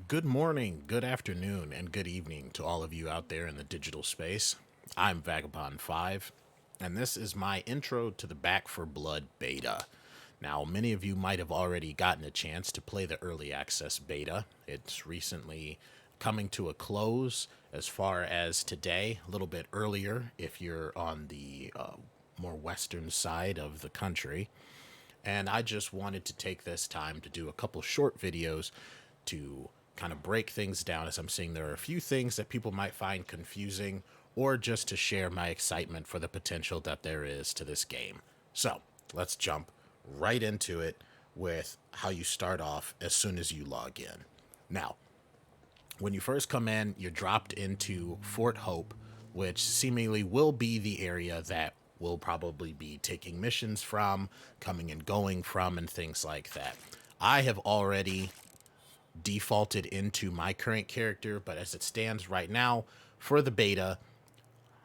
Good morning, good afternoon, and good evening to all of you out there in the digital space. I'm Vagabond5, and this is my intro to the Back for Blood beta. Now, many of you might have already gotten a chance to play the early access beta. It's recently coming to a close as far as today, a little bit earlier if you're on the more western side of the country. And I just wanted to take this time to do a couple short videos to kind of break things down, as I'm seeing there are a few things that people might find confusing, or just to share my excitement for the potential that there is to this game. So let's jump right into it with how you start off as soon as you log in. Now, when you first come in, you're dropped into Fort Hope, which seemingly will be the area that we'll probably be taking missions from, coming and going from, and things like that. I have already defaulted into my current character, but as it stands right now, for the beta,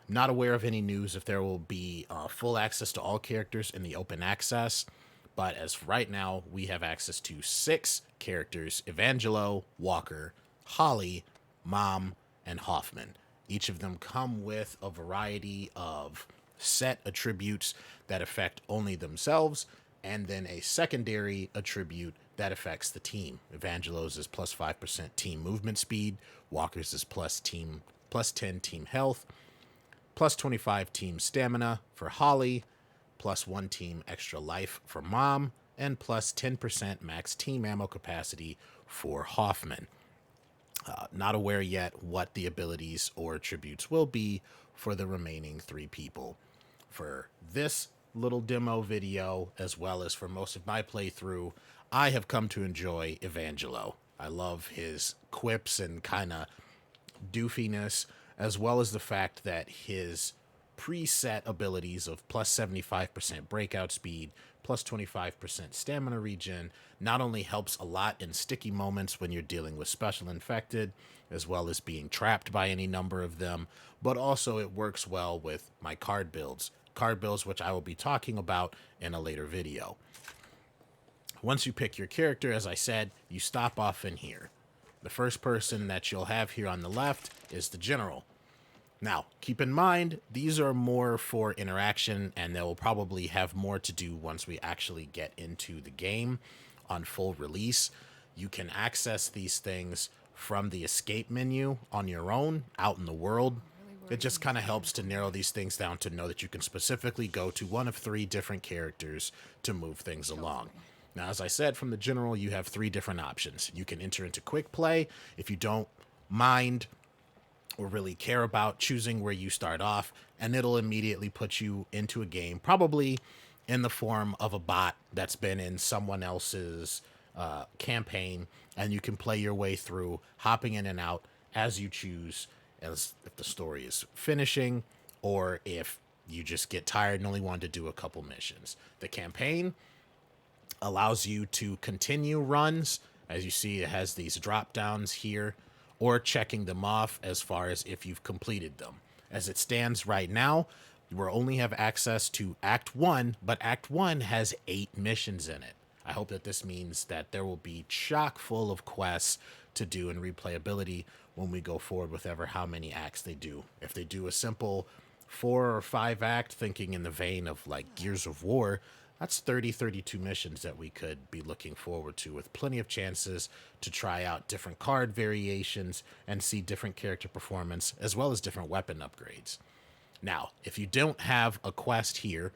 not aware of any news if there will be full access to all characters in the open access. But as right now, we have access to 6 characters: Evangelo, Walker, Holly, Mom, and Hoffman. Each of them come with a variety of set attributes that affect only themselves, and then a secondary attribute that affects the team. Evangelo's is plus 5% team movement speed, Walker's is plus 10 team health, plus 25 team stamina for Holly, plus 1 team extra life for Mom, and plus 10% max team ammo capacity for Hoffman. Not aware yet what the abilities or attributes will be for the remaining 3 people. For this little demo video, as well as for most of my playthrough, I have come to enjoy Evangelo. I love his quips and kind of doofiness, as well as the fact that his preset abilities of plus 75% breakout speed, plus 25% stamina regen not only helps a lot in sticky moments when you're dealing with special infected, as well as being trapped by any number of them, but also it works well with my card builds. Card builds, which I will be talking about in a later video. Once you pick your character, as I said, you stop off in here. The first person that you'll have here on the left is the general. Now, keep in mind, these are more for interaction, and they will probably have more to do once we actually get into the game on full release. You can access these things from the escape menu on your own out in the world. It just kind of helps to narrow these things down to know that you can specifically go to one of 3 different characters to move things along. Now, as I said, from the general, you have 3 different options. You can enter into quick play if you don't mind or really care about choosing where you start off, and it'll immediately put you into a game, probably in the form of a bot that's been in someone else's campaign, and you can play your way through, hopping in and out as you choose, as if the story is finishing or if you just get tired and only want to do a couple missions. The campaign allows you to continue runs. As you see, it has these drop downs here, or checking them off as far as if you've completed them. As it stands right now, you will only have access to Act 1, but Act 1 has 8 missions in it. I hope that this means that there will be chock full of quests to do in replayability when we go forward with ever how many acts they do. If they do a simple 4 or 5 act, thinking in the vein of like Gears of War, that's 32 missions that we could be looking forward to, with plenty of chances to try out different card variations and see different character performance as well as different weapon upgrades. Now, if you don't have a quest here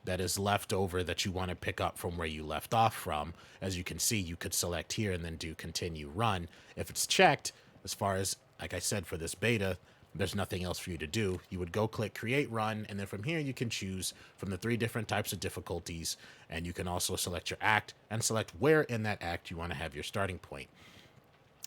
that is left over that you want to pick up from where you left off from, as you can see, you could select here and then do continue run. If it's checked, as far as, like I said, for this beta, there's nothing else for you to do. You would go click create run, and then from here you can choose from the 3 different types of difficulties, and you can also select your act and select where in that act you want to have your starting point.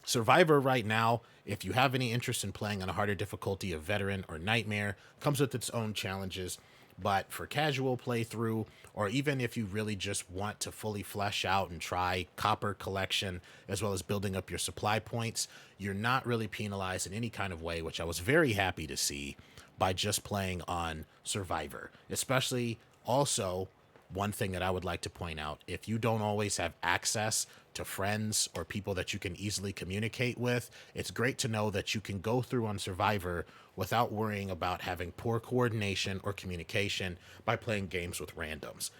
Survivor right now, if you have any interest in playing on a harder difficulty of Veteran or Nightmare, comes with its own challenges. But for casual playthrough, or even if you really just want to fully flesh out and try copper collection as well as building up your supply points, you're not really penalized in any kind of way, which I was very happy to see by just playing on Survivor. Especially also one thing that I would like to point out, if you don't always have access to friends or people that you can easily communicate with, it's great to know that you can go through on Survivor without worrying about having poor coordination or communication by playing games with randoms.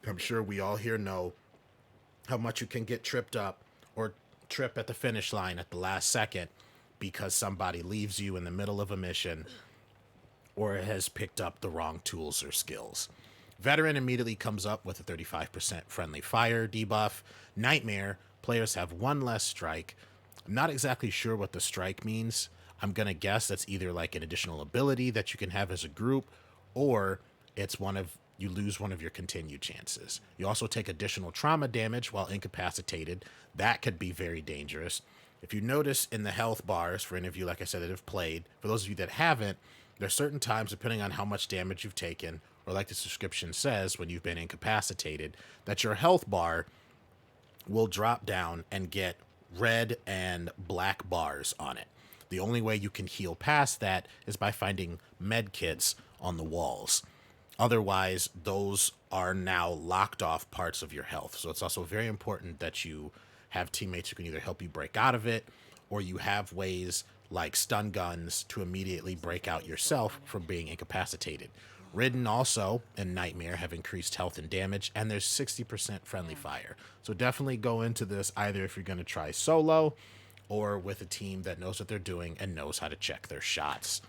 I'm sure we all here know how much you can get tripped up or trip at the finish line at the last second because somebody leaves you in the middle of a mission or has picked up the wrong tools or skills. Veteran immediately comes up with a 35% friendly fire debuff. Nightmare, players have one less strike. I'm not exactly sure what the strike means. I'm going to guess that's either like an additional ability that you can have as a group, or it's you lose one of your continued chances. You also take additional trauma damage while incapacitated. That could be very dangerous. If you notice in the health bars, for any of you, like I said, that have played, for those of you that haven't, there's certain times, depending on how much damage you've taken, or like the description says, when you've been incapacitated, that your health bar will drop down and get red and black bars on it. The only way you can heal past that is by finding med kits on the walls. Otherwise, those are now locked off parts of your health. So it's also very important that you have teammates who can either help you break out of it, or you have ways like stun guns to immediately break out yourself from being incapacitated. Ridden also and Nightmare have increased health and damage, and there's 60% friendly fire. So definitely go into this either if you're going to try solo or with a team that knows what they're doing and knows how to check their shots.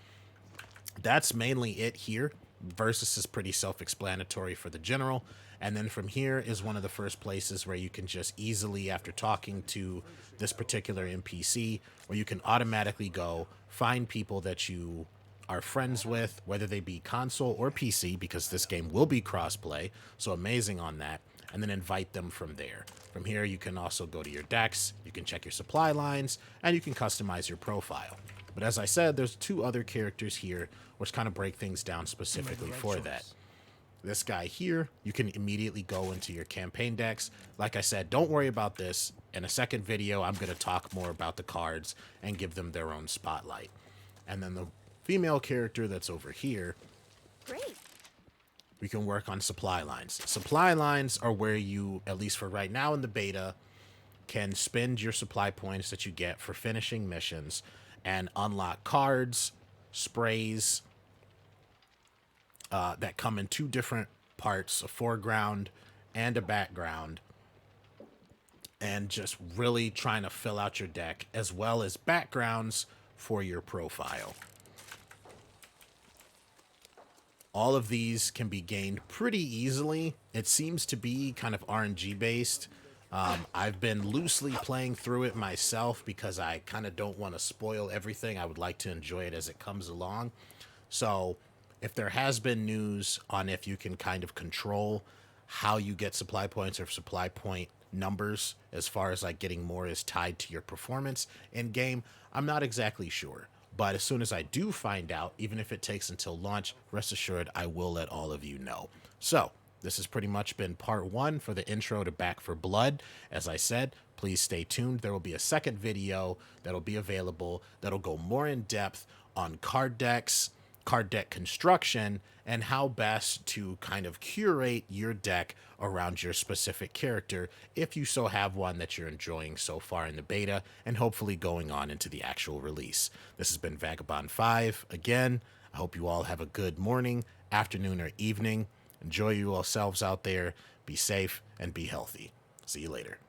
That's mainly it here. Versus is pretty self-explanatory for the general. And then from here is one of the first places where you can just easily, after talking to this particular NPC, where you can automatically go find people that you are friends with, whether they be console or PC, because this game will be crossplay, so amazing on that, and then invite them from there. From here, you can also go to your decks, you can check your supply lines, and you can customize your profile. But as I said, there's two other characters here which kind of break things down specifically for that. This guy here, you can immediately go into your campaign decks. Like I said, don't worry about this. In a second video, I'm going to talk more about the cards and give them their own spotlight. And then the female character that's over here, Great. we can work on supply lines. Supply lines are where you, at least for right now in the beta, can spend your supply points that you get for finishing missions and unlock cards, sprays, that come in two different parts, a foreground and a background, and just really trying to fill out your deck, as well as backgrounds for your profile. All of these can be gained pretty easily. It seems to be kind of RNG based. I've been loosely playing through it myself because I kind of don't want to spoil everything. I would like to enjoy it as it comes along. So if there has been news on if you can kind of control how you get supply points or supply point numbers, as far as like getting more is tied to your performance in game, I'm not exactly sure. But as soon as I do find out, even if it takes until launch, rest assured I will let all of you know. So this has pretty much been part one for the intro to Back 4 Blood. As I said, please stay tuned. There will be a second video that'll be available that'll go more in depth on card decks, card deck construction, and how best to kind of curate your deck around your specific character if you so have one that you're enjoying so far in the beta and hopefully going on into the actual release. This has been Vagabond 5. Again, I hope you all have a good morning, afternoon, or evening. Enjoy yourselves out there. Be safe and be healthy. See you later.